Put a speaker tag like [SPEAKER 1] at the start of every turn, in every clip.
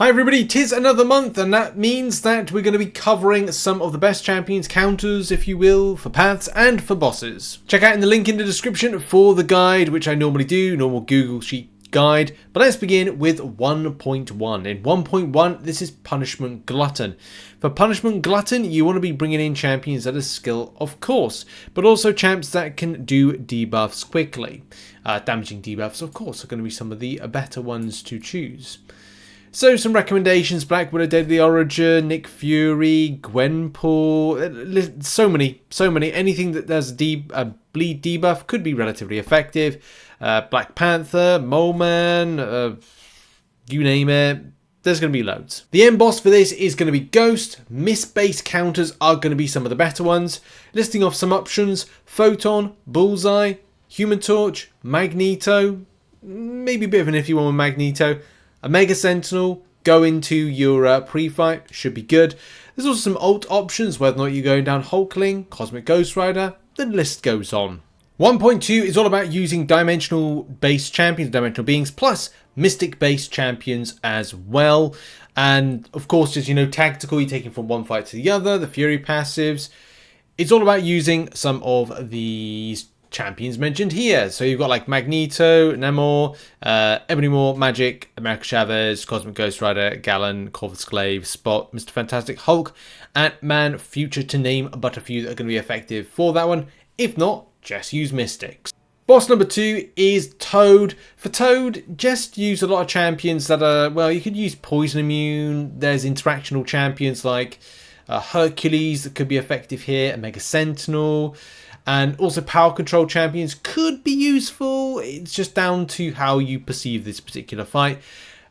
[SPEAKER 1] Hi everybody, 'tis another month, and that means that we're going to be covering some of the best champions counters, if you will, for paths and for bosses. Check out in the link in the description for the guide, which I normally do, normal Google Sheet guide. But let's begin with 1.1. In 1.1, this is Punishment Glutton. For Punishment Glutton, you want to be bringing in champions that are skill, of course, but also champs that can do debuffs quickly. Damaging debuffs, of course, are going to be some of the better ones to choose. So some recommendations: BlackWidow, Deadly Origin, Nick Fury, Gwenpool, so many. Anything that does a bleed debuff could be relatively effective. Black Panther, Mole Man, you name it. There's going to be loads. The end boss for this is going to be Ghost. Miss-based counters are going to be some of the better ones. Listing off some options: Photon, Bullseye, Human Torch, Magneto, maybe a bit of an iffy one with Magneto. A Mega Sentinel, go into your pre-fight, should be good. There's also some alt options, whether or not you're going down Hulkling, Cosmic Ghost Rider, the list goes on. 1.2 is all about using dimensional-based champions, dimensional beings, plus mystic-based champions as well. And of course, as you know, tactical, you're taking from one fight to the other, the Fury passives. It's all about using some of these champions mentioned here. So you've got like Magneto, Namor, Ebony Maw, Magic, America Chavez, Cosmic Ghost Rider, Gallon, Corvus Glaive, Spot, Mr. Fantastic, Hulk, Ant-Man, Future, to name but a few that are going to be effective for that one. If not, just use Mystics. Boss number 2 is Toad. For Toad, just use a lot of champions that are, well, you could use Poison Immune. There's interactional champions like Hercules that could be effective here, a Mega Sentinel. And also power control champions could be useful. It's just down to how you perceive this particular fight.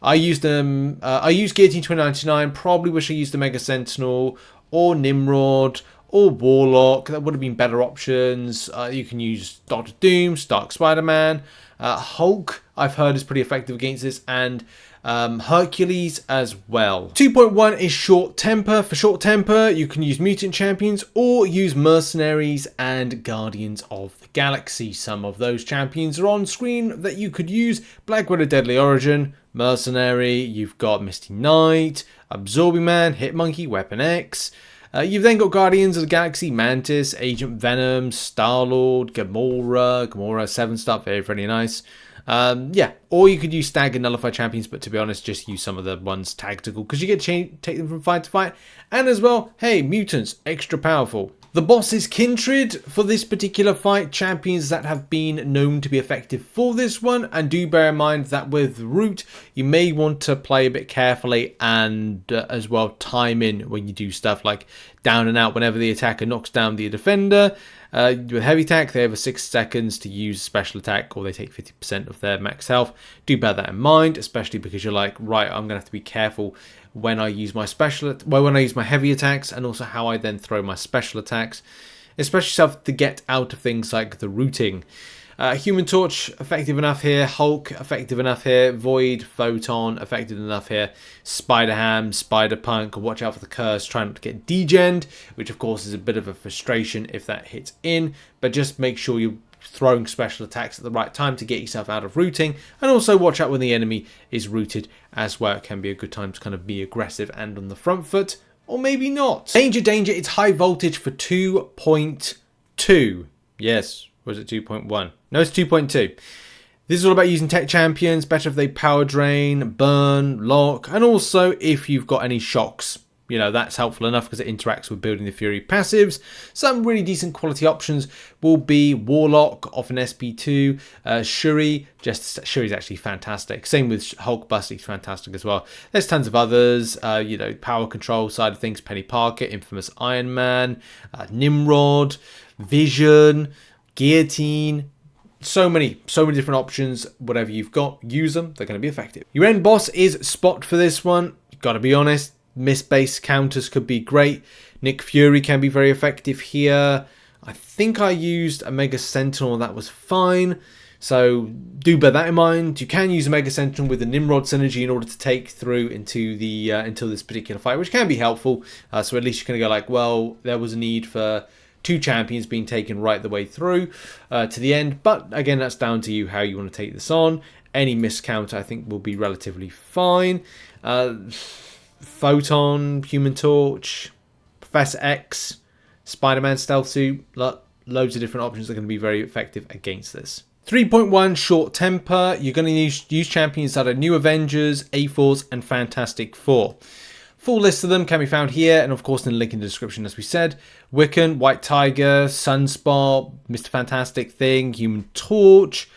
[SPEAKER 1] I used them. I used Guillotine 2099. Probably wish I used the Mega Sentinel or Nimrod or Warlock. That would have been better options. You can use Dr. Doom, Stark Spiderman, Hulk. I've heard is pretty effective against this, and Hercules as well. 2.1 is Short Temper. For Short Temper, you can use Mutant Champions or use Mercenaries and Guardians of the Galaxy. Some of those champions are on screen that you could use: BlackWidow, Deadly Origin, Mercenary, you've got Misty Knight, Absorbing Man, Hitmonkey, Weapon X. You've then got Guardians of the Galaxy, Mantis, Agent Venom, Star-Lord, Gamora 7-star, very nice. Yeah, or you could use Stagger Nullify champions, but to be honest, just use some of the ones tactical, because you get to take them from fight to fight. And as well, hey, mutants, extra powerful. The boss is Kindred. For this particular fight, champions that have been known to be effective for this one, and do bear in mind that with Root, you may want to play a bit carefully and as well time in when you do stuff like down and out whenever the attacker knocks down the defender. With heavy attack, they have 6 seconds to use special attack, or they take 50% of their max health. Do bear that in mind, especially because you're like, right, I'm gonna have to be careful when I use my when I use my heavy attacks, and also how I then throw my special attacks, especially stuff to get out of things like the rooting. Human Torch, effective enough here. Hulk, effective enough here. Void, Photon, effective enough here. Spider-Ham, Spider-Punk, watch out for the curse, try not to get degened, which of course is a bit of a frustration if that hits in, but just make sure you're throwing special attacks at the right time to get yourself out of rooting, and also watch out when the enemy is rooted as well. It can be a good time to kind of be aggressive and on the front foot, or maybe not. Danger, it's high voltage for 2.2. Yes. Was it 2.1? No, it's 2.2. This is all about using tech champions. Better if they power drain, burn, lock, and also if you've got any shocks. You know, that's helpful enough because it interacts with building the Fury passives. Some really decent quality options will be Warlock off an SP2, Shuri. Shuri's actually fantastic. Same with hulkbuster, he's fantastic as well. There's tons of others. You know, power control side of things: Penny Parker, Infamous Iron Man, Nimrod, Vision, Guillotine. So many different options. Whatever you've got, use them. They're going to be effective. Your end boss is Spot for this one. Got to be honest, miss-based counters could be great. Nick Fury can be very effective here. I think I used a Mega Sentinel, that was fine. So do bear that in mind. You can use a Mega Sentinel with the Nimrod synergy in order to take through into the until this particular fight, which can be helpful. So at least you're going to go like, well, there was a need for 2 champions being taken right the way through to the end. But again, that's down to you how you want to take this on. Any miscount I think will be relatively fine. Photon, Human Torch, Professor X, Spiderman stealth suit. Loads of different options that are going to be very effective against this. 3.1 short temper. You're going to use champions that are New Avengers, A-Force, and Fantastic Four. Full list of them can be found here, and of course in the link in the description, as we said. Wiccan, White Tiger, Sunspot, Mr. Fantastic Thing, Human Torch.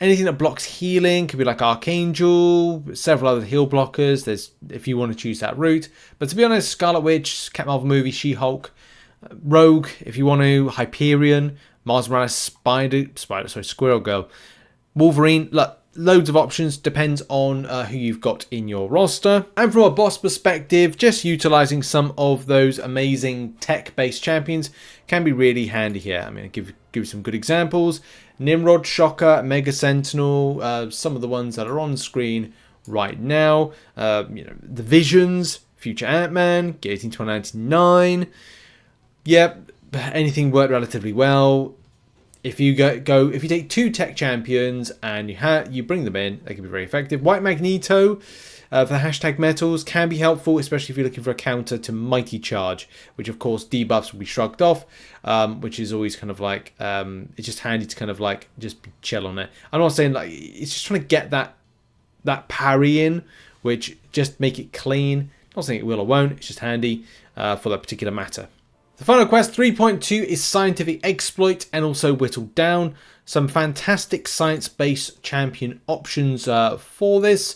[SPEAKER 1] Anything that blocks healing could be like Archangel, several other heal blockers. There's, if you want to choose that route. But to be honest, Scarlet Witch, Captain Marvel movie, She-Hulk, Rogue, if you want to, Hyperion, Mars Morales, Squirrel Girl, Wolverine. Look, loads of options, depends on who you've got in your roster. And from a boss perspective, just utilizing some of those amazing tech-based champions can be really handy here. I mean, I'll give you some good examples. Nimrod, Shocker, Mega Sentinel, some of the ones that are on screen right now. You know, the Visions, Future Ant-Man, Guillotine 2099. Yep, anything worked relatively well. If you if you take 2 tech champions and you bring them in, they can be very effective. White Magneto for the hashtag metals can be helpful, especially if you're looking for a counter to Mighty Charge, which of course debuffs will be shrugged off, which is always kind of like it's just handy to kind of like just be chill on it. I'm not saying like it's just trying to get that parry in, which just make it clean. Not saying it will or won't. It's just handy for that particular matter. The final quest 3.2 is Scientific Exploit and also Whittled Down. Some fantastic science-based champion options for this,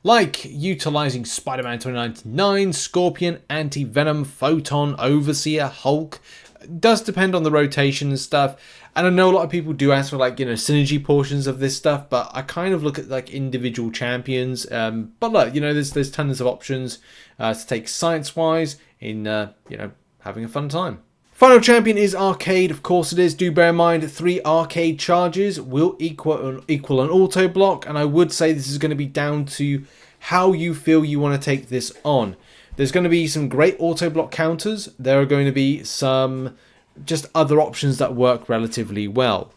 [SPEAKER 1] like utilizing Spider-Man 2099, Scorpion, Anti-Venom, Photon, Overseer, Hulk. It does depend on the rotation and stuff. And I know a lot of people do ask for like, you know, synergy portions of this stuff, but I kind of look at like individual champions. But look, you know, there's tons of options to take science-wise in, you know, having a fun time. Final champion is Arcade. Of course it is. Do bear in mind 3 arcade charges will equal an auto block, and I would say this is going to be down to how you feel you want to take this on. There's going to be some great auto block counters. There are going to be some just other options that work relatively well.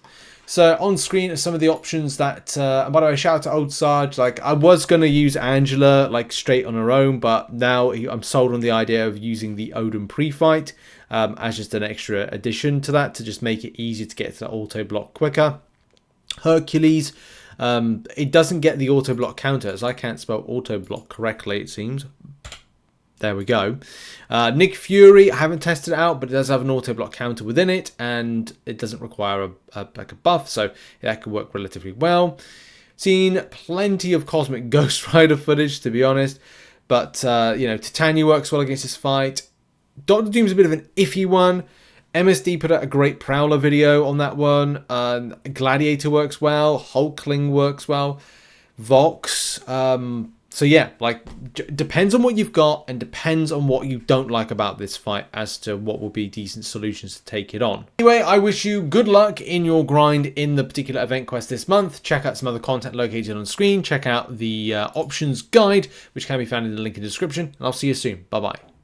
[SPEAKER 1] So on screen are some of the options that, and by the way, shout out to Old Sarge. Like, I was going to use Angela like straight on her own, but now I'm sold on the idea of using the Odin pre-fight as just an extra addition to that to just make it easier to get to the auto block quicker. Hercules, it doesn't get the auto block counter, as I can't spell auto block correctly, it seems. There we go. Nick Fury, I haven't tested it out, but it does have an auto block counter within it, and it doesn't require like a buff, so that could work relatively well. Seen plenty of Cosmic Ghost Rider footage, to be honest, but you know, Titania works well against this fight. Doctor Doom's a bit of an iffy one. MSD put out a great Prowler video on that one. Gladiator works well. Hulkling works well. Vox. So yeah, like, depends on what you've got and depends on what you don't like about this fight as to what will be decent solutions to take it on. Anyway, I wish you good luck in your grind in the particular event quest this month. Check out some other content located on screen. Check out the options guide, which can be found in the link in the description. And I'll see you soon. Bye-bye.